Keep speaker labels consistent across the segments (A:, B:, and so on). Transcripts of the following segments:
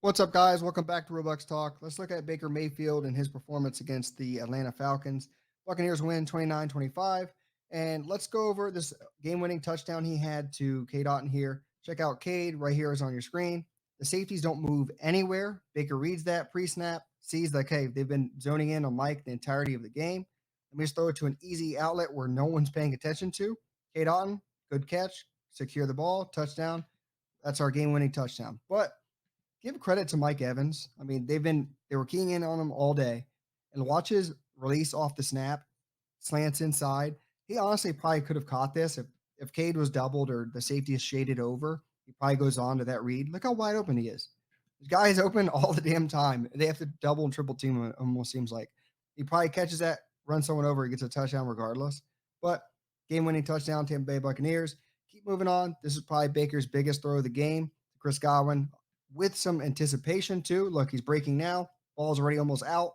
A: What's up, guys? Welcome back to Roblox Talk. Let's look at Baker Mayfield and his performance against the Atlanta Falcons. Buccaneers win 29-25. And let's go over this game-winning touchdown he had to Cade Otton here. Check out Cade. Right here is on your screen. The safeties don't move anywhere. Baker reads that pre-snap, sees like, hey, they've been zoning in on Mike the entirety of the game. Let me just throw it to an easy outlet where no one's paying attention to. Cade Otton, good catch, secure the ball, touchdown. That's our game-winning touchdown. But give credit to Mike Evans. I mean, they were keying in on him all day, and watch his release off the snap, slants inside. He honestly probably could have caught this if Cade was doubled or the safety is shaded over. He probably goes on to that read. Look how wide open he is. The guy is open all the damn time. They have to double and triple team him. It almost seems like he probably catches that, runs someone over, he gets a touchdown regardless. But game-winning touchdown, Tampa Bay Buccaneers. Keep moving on. This is probably Baker's biggest throw of the game. Chris Godwin with some anticipation too. Look, he's breaking now. Ball's already almost out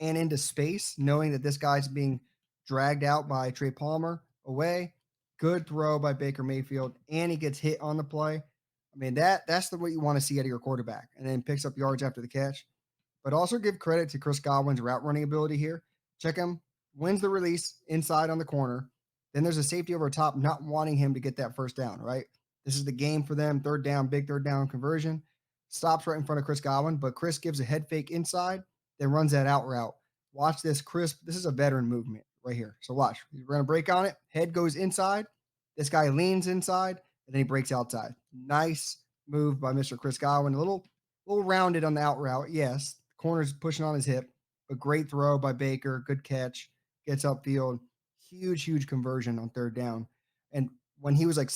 A: and into space, knowing that this guy's being dragged out by Trey Palmer away. Good throw by Baker Mayfield, and he gets hit on the play. I mean, that's what you want to see out of your quarterback, and then picks up yards after the catch. But also give credit to Chris Godwin's route running ability here. Check him, wins the release inside on the corner. Then there's a safety over top, not wanting him to get that first down, right? This is the game for them. Third down, big third down conversion. Stops right in front of Chris Godwin, but Chris gives a head fake inside, then runs that out route. Watch this, Chris. This is a veteran movement right here. So watch. We're going to break on it. Head goes inside. This guy leans inside, and then he breaks outside. Nice move by Mr. Chris Godwin. A little rounded on the out route. Yes, corner's pushing on his hip, but great throw by Baker. Good catch. Gets upfield. Huge conversion on third down. And when he was like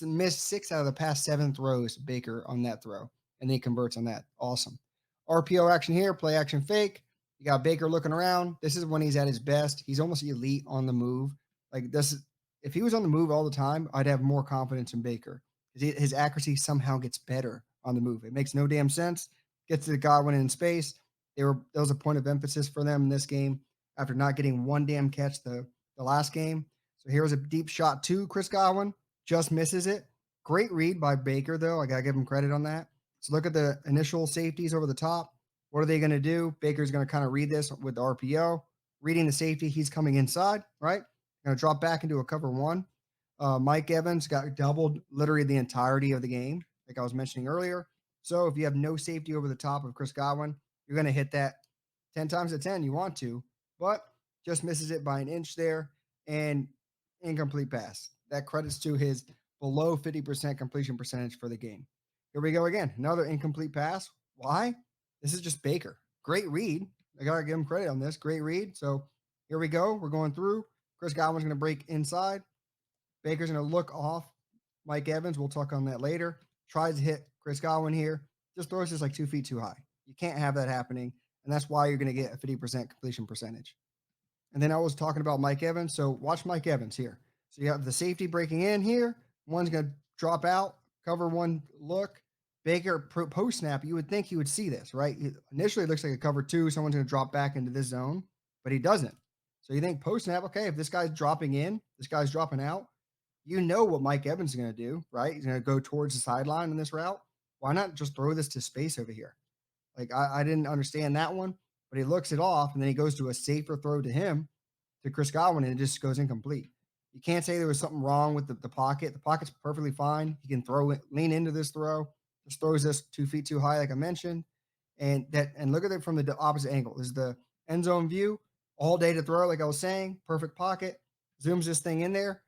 A: missed 6 out of the past 7 throws, Baker on that throw, and then he converts on that. Awesome. RPO action here, play action fake. You got Baker looking around. This is when he's at his best. He's almost elite on the move. Like this is, if he was on the move all the time, I'd have more confidence in Baker. His accuracy somehow gets better on the move. It makes no damn sense. Gets to the Godwin in space. That was a point of emphasis for them in this game after not getting one damn catch the last game. So here was a deep shot to Chris Godwin. Just misses it. Great read by Baker, though. I got to give him credit on that. So look at the initial safeties over the top. What are they going to do? Baker's going to kind of read this with the RPO. Reading the safety, he's coming inside, right? Going to drop back into a cover one. Mike Evans got doubled literally the entirety of the game, like I was mentioning earlier. So if you have no safety over the top of Chris Godwin, you're going to hit that 10 times out of 10. You want to, but just misses it by an inch there, and incomplete pass. That credits to his below 50% completion percentage for the game. Here we go again. Another incomplete pass. Why? This is just Baker. Great read. I got to give him credit on this. Great read. So here we go. We're going through. Chris Godwin's going to break inside. Baker's going to look off Mike Evans. We'll talk on that later. Tries to hit Chris Godwin here. Just throws this like 2 feet too high. You can't have that happening. And that's why you're going to get a 50% completion percentage. And then I was talking about Mike Evans. So watch Mike Evans here. So you have the safety breaking in here. One's going to drop out, cover one look. Baker post snap, you would think he would see this, right? Initially, it looks like a cover two. Someone's going to drop back into this zone, but he doesn't. So you think post snap, okay, if this guy's dropping in, this guy's dropping out, you know what Mike Evans is going to do, right? He's going to go towards the sideline in this route. Why not just throw this to space over here? Like, I didn't understand that one, but he looks it off, and then he goes to a safer throw to him, to Chris Godwin, and it just goes incomplete. You can't say there was something wrong with the pocket. The pocket's perfectly fine. He can throw it, lean into this throw. Just throws this 2 feet too high, like I mentioned. And look at it from the opposite angle. This is the end zone view. All day to throw, like I was saying. Perfect pocket. Zooms this thing in there.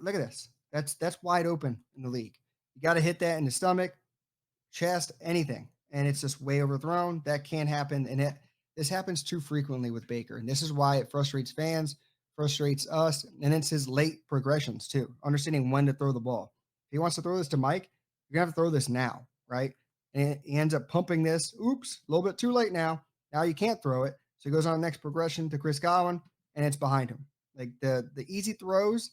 A: Look at this. That's wide open in the league. You got to hit that in the stomach, chest, anything. And it's just way overthrown. That can't happen. And this happens too frequently with Baker. And this is why it frustrates fans, frustrates us. And it's his late progressions too. Understanding when to throw the ball. If he wants to throw this to Mike, you're going to have to throw this now, right? And he ends up pumping this. Oops, a little bit too late now. Now you can't throw it. So he goes on the next progression to Chris Godwin, and it's behind him. Like the easy throws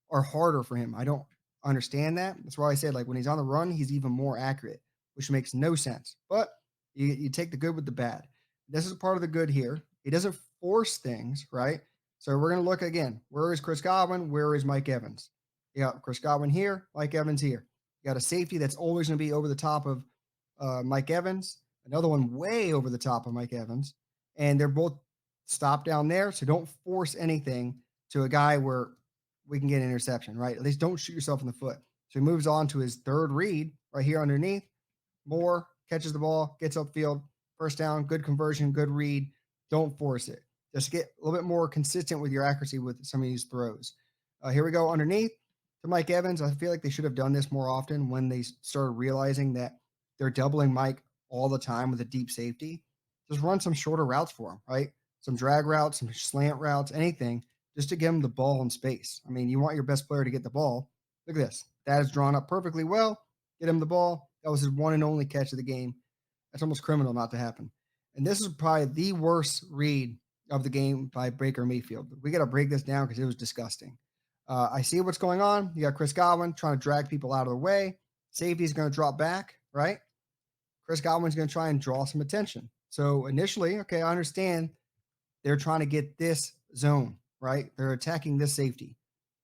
A: are harder for him. I don't understand that. That's why I said, like, when he's on the run, he's even more accurate, which makes no sense. But you take the good with the bad. This is part of the good here. He doesn't force things, right? So we're going to look again. Where is Chris Godwin? Where is Mike Evans? You got Chris Godwin here, Mike Evans here. You got a safety that's always going to be over the top of Mike Evans, another one way over the top of Mike Evans, and they're both stopped down there. So don't force anything to a guy where we can get an interception, right? At least don't shoot yourself in the foot. So he moves on to his third read right here underneath. Moore catches the ball, gets upfield, first down, good conversion, good read. Don't force it. Just get a little bit more consistent with your accuracy with some of these throws. Here we go underneath to Mike Evans. I feel like they should have done this more often when they started realizing that they're doubling Mike all the time with a deep safety. Just run some shorter routes for him, right? Some drag routes, some slant routes, anything, just to give him the ball in space. I mean, you want your best player to get the ball. Look at this. That is drawn up perfectly well. Get him the ball. That was his one and only catch of the game. That's almost criminal not to happen. And this is probably the worst read of the game by Baker Mayfield. We got to break this down because it was disgusting. I see what's going on. You got Chris Godwin trying to drag people out of the way. Safety's going to drop back, right? Chris Godwin's going to try and draw some attention. So initially, okay, I understand they're trying to get this zone, right? They're attacking this safety.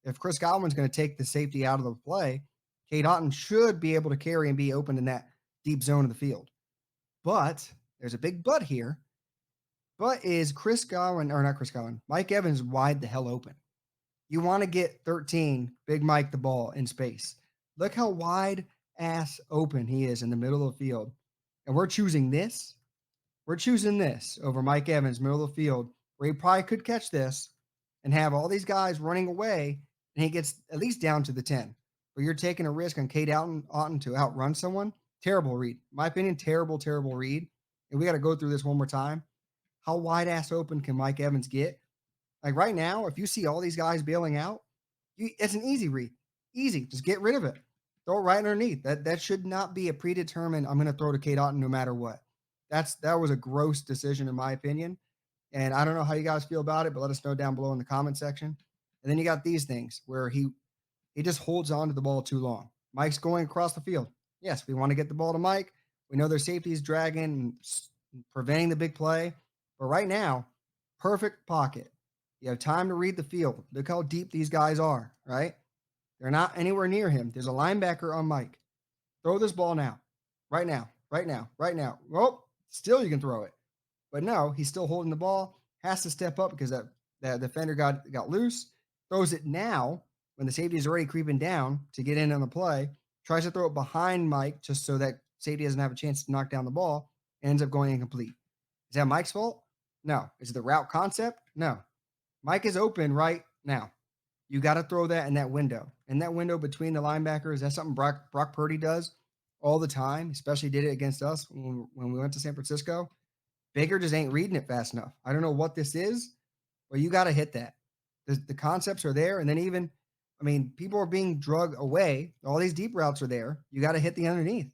A: If Chris Godwin's going to take the safety out of the play, Cade Otton should be able to carry and be open in that deep zone of the field. But there's a big but here. But is Chris Godwin, or not Chris Godwin, Mike Evans wide the hell open? You want to get 13, Big Mike the ball in space. Look how wide ass open he is in the middle of the field. And we're choosing this. We're choosing this over Mike Evans, middle of the field, where he probably could catch this and have all these guys running away, and he gets at least down to the 10. But you're taking a risk on Cade Otton to outrun someone. Terrible read. In my opinion, terrible, terrible read. And we got to go through this one more time. How wide ass open can Mike Evans get? Like right now, if you see all these guys bailing out, it's an easy read. Easy. Just get rid of it. Throw it right underneath. That should not be a predetermined, I'm going to throw to Cade Otton no matter what. That was a gross decision in my opinion. And I don't know how you guys feel about it, but let us know down below in the comment section. And then you got these things where he just holds on to the ball too long. Mike's going across the field. Yes, we want to get the ball to Mike. We know their safety is dragging and preventing the big play. But right now, perfect pocket. You have time to read the field. Look how deep these guys are, right? They're not anywhere near him. There's a linebacker on Mike. Throw this ball now. Right now. Right now. Right now. Well, still you can throw it. But no, he's still holding the ball. Has to step up because that defender got loose. Throws it now when the safety is already creeping down to get in on the play. Tries to throw it behind Mike just so that safety doesn't have a chance to knock down the ball. Ends up going incomplete. Is that Mike's fault? No. Is it the route concept? No. Mike is open right now. You got to throw that in that window. In that window between the linebackers, that's something Brock Purdy does all the time, especially did it against us when we went to San Francisco. Baker just ain't reading it fast enough. I don't know what this is, but you got to hit that. The concepts are there. And then even, I mean, people are being drug away. All these deep routes are there. You got to hit the underneath.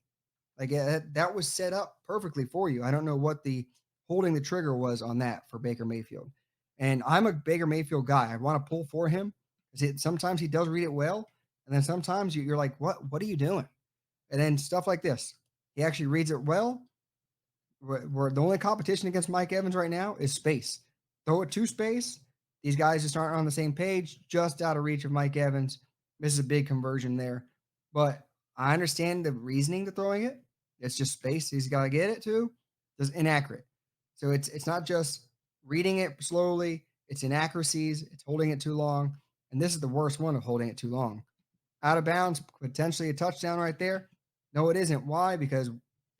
A: Like that was set up perfectly for you. I don't know what the holding the trigger was on that for Baker Mayfield. And I'm a Baker Mayfield guy. I want to pull for him. Sometimes he does read it well. And then sometimes you're like, what are you doing? And then stuff like this. He actually reads it well. Where the only competition against Mike Evans right now is space. Throw it to space. These guys just aren't on the same page, just out of reach of Mike Evans. This is a big conversion there. But I understand the reasoning to throwing it. It's just space he's got to get it to. It's inaccurate. So it's not just reading it slowly. It's inaccuracies. It's holding it too long. And this is the worst one of holding it too long. Out of bounds, potentially a touchdown right there. No, it isn't. Why? Because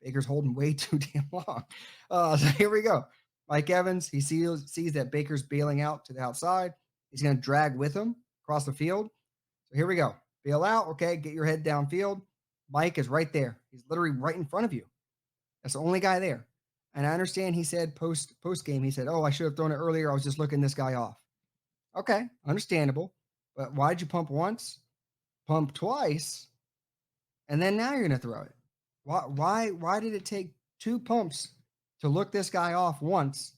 A: Baker's holding way too damn long. So here we go. Mike Evans, he sees that Baker's bailing out to the outside. He's going to drag with him across the field. So here we go. Bail out. Okay, get your head downfield. Mike is right there. He's literally right in front of you. That's the only guy there. And I understand he said post game, he said, oh, I should have thrown it earlier. I was just looking this guy off. Okay, understandable. But why'd you pump once, pump twice, and then now you're going to throw it? Why did it take two pumps to look this guy off once?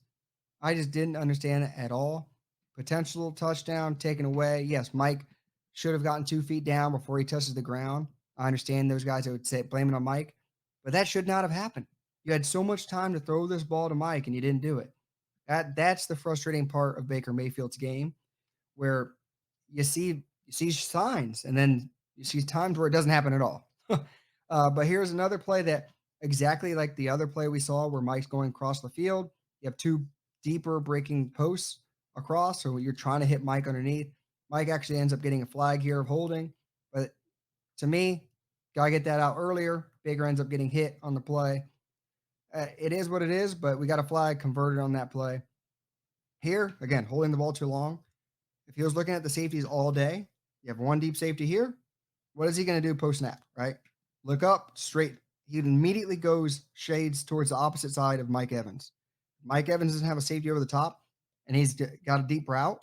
A: I just didn't understand it at all. Potential touchdown taken away. Yes, Mike should have gotten 2 feet down before he touches the ground. I understand those guys that would say blame it on Mike, but that should not have happened. You had so much time to throw this ball to Mike and you didn't do it. That's the frustrating part of Baker Mayfield's game, where you see signs and then you see times where it doesn't happen at all. But here's another play that, exactly like the other play we saw where Mike's going across the field. You have two deeper breaking posts across, so you're trying to hit Mike underneath. Mike actually ends up getting a flag here of holding, but to me, gotta get that out earlier. Baker ends up getting hit on the play. It is what it is, but we got a flag converted on that play. Here, again, holding the ball too long. If he was looking at the safeties all day, you have one deep safety here. What is he going to do post snap, right? Look up straight. He immediately goes shades towards the opposite side of Mike Evans. Mike Evans doesn't have a safety over the top, and he's got a deep route.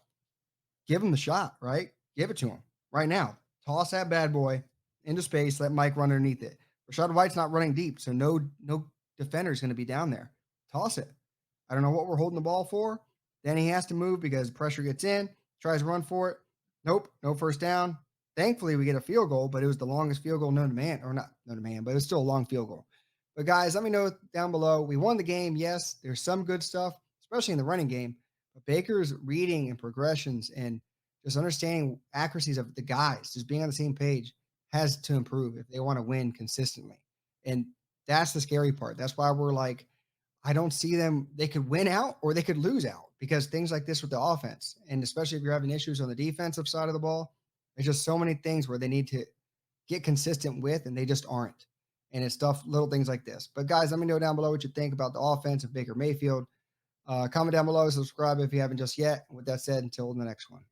A: Give him the shot, right? Give it to him right now. Toss that bad boy into space. Let Mike run underneath it. Rashad White's not running deep, so no defender is going to be down there. Toss it. I don't know what we're holding the ball for. Then he has to move because pressure gets in, tries to run for it. Nope, no first down. Thankfully, we get a field goal, but it was the longest field goal known to man, or not known to man, but it was still a long field goal. But guys, let me know down below. We won the game. Yes, there's some good stuff, especially in the running game. But Baker's reading and progressions and just understanding accuracies of the guys, just being on the same page, has to improve if they want to win consistently. And that's the scary part. That's why we're like, I don't see them. They could win out or they could lose out because things like this with the offense, and especially if you're having issues on the defensive side of the ball, there's just so many things where they need to get consistent with, and they just aren't. And it's stuff, little things like this. But guys, let me know down below what you think about the offense of Baker Mayfield. Comment down below, subscribe if you haven't just yet. And with that said, until the next one.